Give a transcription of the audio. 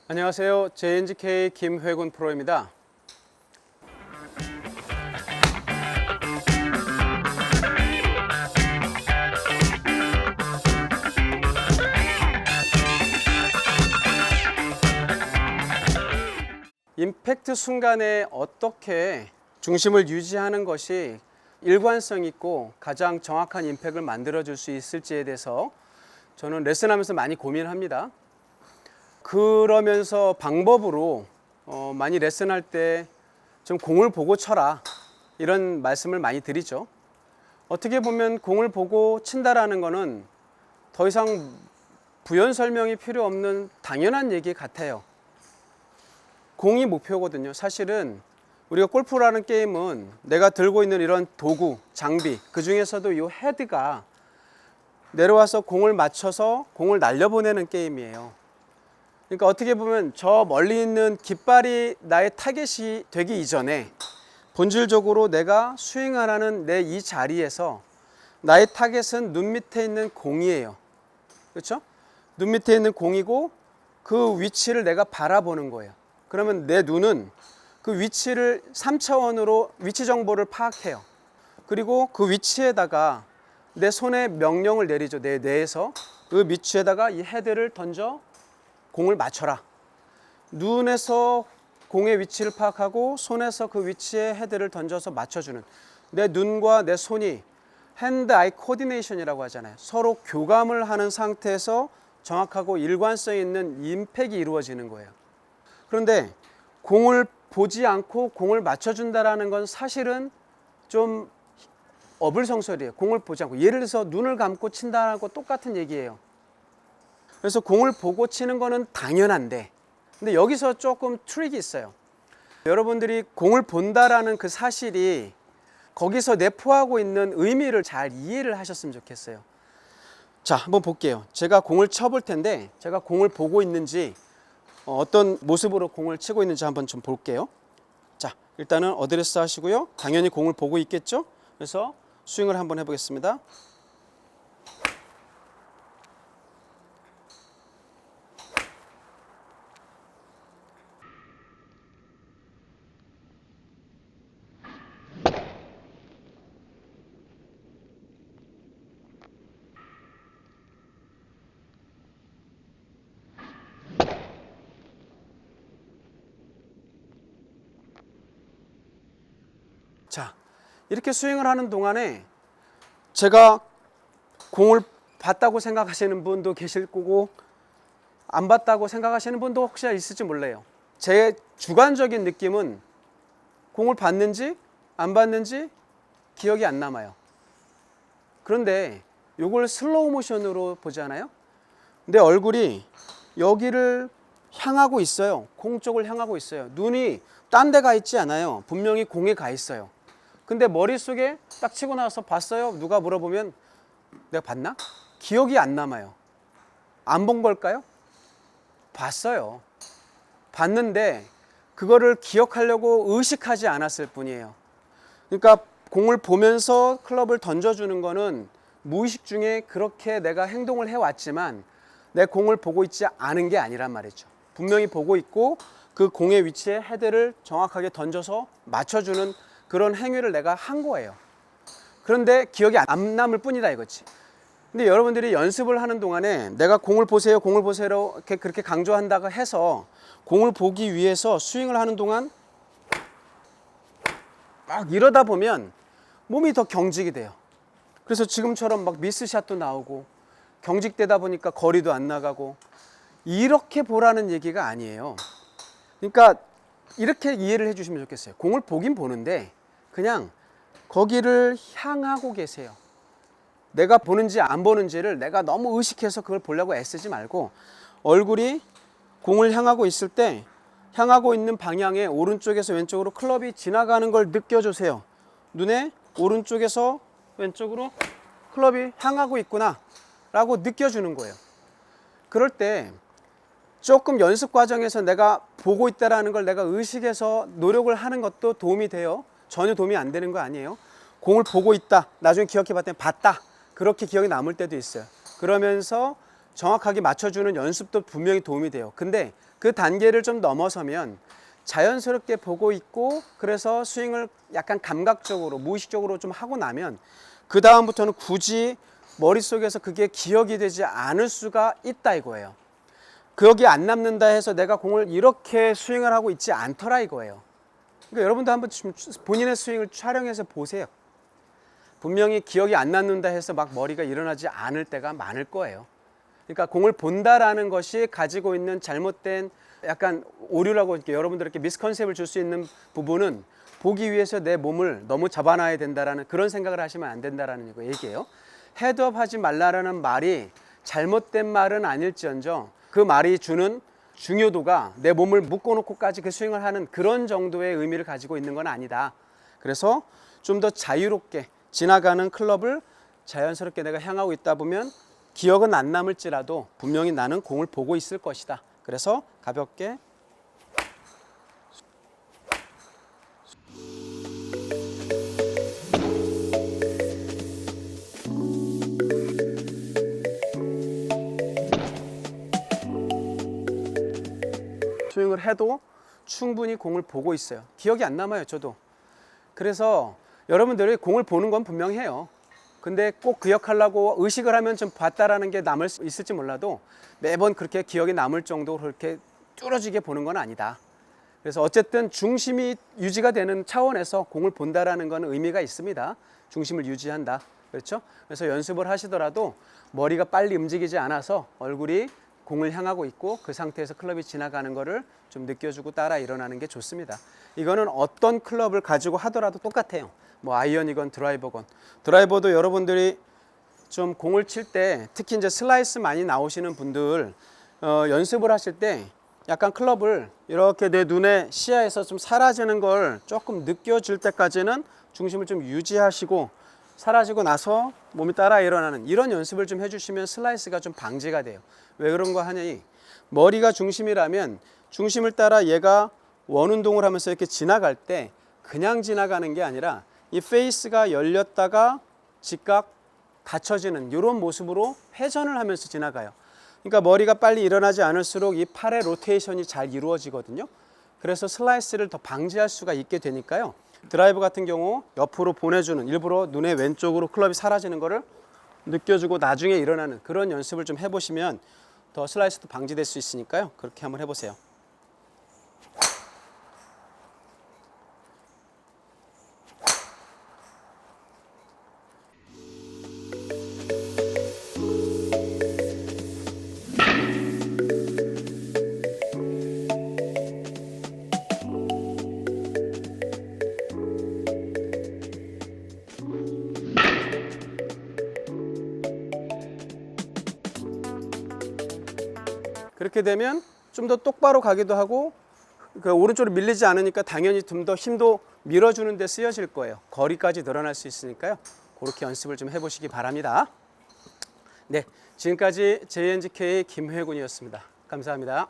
안녕하세요. JNGK 김회군 프로입니다. 임팩트 순간에 어떻게 중심을 유지하는 것이 일관성 있고 가장 정확한 임팩트를 만들어줄 수 있을지에 대해서 저는 레슨하면서 많이 고민합니다. 그러면서 방법으로 많이 레슨할 때 좀 공을 보고 쳐라 이런 말씀을 많이 드리죠. 어떻게 보면 공을 보고 친다라는 거는 더 이상 부연 설명이 필요 없는 당연한 얘기 같아요. 공이 목표거든요. 사실은 우리가 골프라는 게임은 내가 들고 있는 이런 도구, 장비, 그 중에서도 이 헤드가 내려와서 공을 맞춰서 공을 날려보내는 게임이에요. 그러니까 어떻게 보면 저 멀리 있는 깃발이 나의 타겟이 되기 이전에 본질적으로 내가 스윙하라는 내 이 자리에서 나의 타겟은 눈 밑에 있는 공이에요. 그렇죠? 눈 밑에 있는 공이고 그 위치를 내가 바라보는 거예요. 그러면 내 눈은 그 위치를 3차원으로 위치 정보를 파악해요. 그리고 그 위치에다가 내 손에 명령을 내리죠. 내 뇌에서 그 위치에다가 이 헤드를 던져 공을 맞춰라. 눈에서 공의 위치를 파악하고 손에서 그 위치에 헤드를 던져서 맞춰주는, 내 눈과 내 손이 핸드 아이 코디네이션이라고 하잖아요. 서로 교감을 하는 상태에서 정확하고 일관성 있는 임팩이 이루어지는 거예요. 그런데 공을 보지 않고 공을 맞춰준다라는 건 사실은 좀 어불성설이에요. 공을 보지 않고, 예를 들어서 눈을 감고 친다는 거 똑같은 얘기예요. 그래서 공을 보고 치는 거는 당연한데, 근데 여기서 조금 트릭이 있어요. 여러분들이 공을 본다라는 그 사실이 거기서 내포하고 있는 의미를 잘 이해를 하셨으면 좋겠어요. 자, 한번 볼게요. 제가 공을 쳐볼 텐데 제가 공을 보고 있는지 어떤 모습으로 공을 치고 있는지 한번 좀 볼게요. 자, 일단은 어드레스 하시고요. 당연히 공을 보고 있겠죠? 그래서 스윙을 한번 해보겠습니다. 자, 이렇게 스윙을 하는 동안에 제가 공을 봤다고 생각하시는 분도 계실 거고 안 봤다고 생각하시는 분도 혹시 있을지 몰라요. 제 주관적인 느낌은 공을 봤는지 안 봤는지 기억이 안 남아요. 그런데 이걸 슬로우 모션으로 보잖아요. 내 얼굴이 여기를 향하고 있어요. 공 쪽을 향하고 있어요. 눈이 딴 데 가 있지 않아요. 분명히 공에 가 있어요. 근데 머릿속에 딱 치고 나서 봤어요? 누가 물어보면 내가 봤나? 기억이 안 남아요. 안 본 걸까요? 봤어요. 봤는데 그거를 기억하려고 의식하지 않았을 뿐이에요. 그러니까 공을 보면서 클럽을 던져주는 거는 무의식 중에 그렇게 내가 행동을 해왔지만 내 공을 보고 있지 않은 게 아니란 말이죠. 분명히 보고 있고 그 공의 위치에 헤드를 정확하게 던져서 맞춰주는 그런 행위를 내가 한 거예요. 그런데 기억이 안 남을 뿐이다 이거지. 근데 여러분들이 연습을 하는 동안에 내가 공을 보세요, 공을 보세요 이렇게 그렇게 강조한다고 해서 공을 보기 위해서 스윙을 하는 동안 막 이러다 보면 몸이 더 경직이 돼요. 그래서 지금처럼 막 미스샷도 나오고 경직되다 보니까 거리도 안 나가고, 이렇게 보라는 얘기가 아니에요. 그러니까 이렇게 이해를 해주시면 좋겠어요. 공을 보긴 보는데 그냥 거기를 향하고 계세요. 내가 보는지 안 보는지를 내가 너무 의식해서 그걸 보려고 애쓰지 말고 얼굴이 공을 향하고 있을 때 향하고 있는 방향에 오른쪽에서 왼쪽으로 클럽이 지나가는 걸 느껴주세요. 눈에 오른쪽에서 왼쪽으로 클럽이 향하고 있구나 라고 느껴주는 거예요. 그럴 때 조금 연습 과정에서 내가 보고 있다는 걸 내가 의식해서 노력을 하는 것도 도움이 돼요. 전혀 도움이 안 되는 거 아니에요. 공을 보고 있다, 나중에 기억해 봤더니 봤다, 그렇게 기억이 남을 때도 있어요. 그러면서 정확하게 맞춰주는 연습도 분명히 도움이 돼요. 근데 그 단계를 좀 넘어서면 자연스럽게 보고 있고, 그래서 스윙을 약간 감각적으로 무의식적으로 좀 하고 나면 그 다음부터는 굳이 머릿속에서 그게 기억이 되지 않을 수가 있다 이거예요. 기억이 안 남는다 해서 내가 공을 이렇게 스윙을 하고 있지 않더라 이거예요. 그러니까 여러분도 한번 본인의 스윙을 촬영해서 보세요. 분명히 기억이 안 남는다 해서 막 머리가 일어나지 않을 때가 많을 거예요. 그러니까 공을 본다라는 것이 가지고 있는 잘못된 약간 오류라고 이렇게 여러분들에게 미스컨셉을 줄 수 있는 부분은, 보기 위해서 내 몸을 너무 잡아놔야 된다라는 그런 생각을 하시면 안 된다라는 얘기예요. 헤드업 하지 말라라는 말이 잘못된 말은 아닐지언정 그 말이 주는 중요도가 내 몸을 묶어놓고까지 그 스윙을 하는 그런 정도의 의미를 가지고 있는 건 아니다. 그래서 좀 더 자유롭게 지나가는 클럽을 자연스럽게 내가 향하고 있다 보면 기억은 안 남을지라도 분명히 나는 공을 보고 있을 것이다. 그래서 가볍게 스윙을 해도 충분히 공을 보고 있어요. 기억이 안 남아요, 저도. 그래서 여러분들이 공을 보는 건 분명해요. 근데 꼭 기억하려고 의식을 하면 좀 봤다라는 게 남을 수 있을지 몰라도 매번 그렇게 기억이 남을 정도로 그렇게 뚫어지게 보는 건 아니다. 그래서 어쨌든 중심이 유지가 되는 차원에서 공을 본다라는 건 의미가 있습니다. 중심을 유지한다. 그렇죠? 그래서 연습을 하시더라도 머리가 빨리 움직이지 않아서 얼굴이 공을 향하고 있고 그 상태에서 클럽이 지나가는 거를 좀 느껴주고 따라 일어나는 게 좋습니다. 이거는 어떤 클럽을 가지고 하더라도 똑같아요. 뭐 아이언이건 드라이버건. 드라이버도 여러분들이 좀 공을 칠 때, 특히 이제 슬라이스 많이 나오시는 분들 연습을 하실 때 약간 클럽을 이렇게 내 눈에 시야에서 좀 사라지는 걸 조금 느껴질 때까지는 중심을 좀 유지하시고, 사라지고 나서 몸이 따라 일어나는 이런 연습을 좀 해주시면 슬라이스가 좀 방지가 돼요. 왜 그런 거 하니, 머리가 중심이라면 중심을 따라 얘가 원운동을 하면서 이렇게 지나갈 때 그냥 지나가는 게 아니라 이 페이스가 열렸다가 즉각 닫혀지는 이런 모습으로 회전을 하면서 지나가요. 그러니까 머리가 빨리 일어나지 않을수록 이 팔의 로테이션이 잘 이루어지거든요. 그래서 슬라이스를 더 방지할 수가 있게 되니까요. 드라이브 같은 경우 옆으로 보내주는, 일부러 눈의 왼쪽으로 클럽이 사라지는 거를 느껴주고 나중에 일어나는 그런 연습을 좀 해보시면 더 슬라이스도 방지될 수 있으니까요. 그렇게 한번 해보세요. 그렇게 되면 좀 더 똑바로 가기도 하고, 그 오른쪽으로 밀리지 않으니까 당연히 좀 더 힘도 밀어주는 데 쓰여질 거예요. 거리까지 늘어날 수 있으니까요. 그렇게 연습을 좀 해보시기 바랍니다. 네, 지금까지 JNGK 김회군이었습니다. 감사합니다.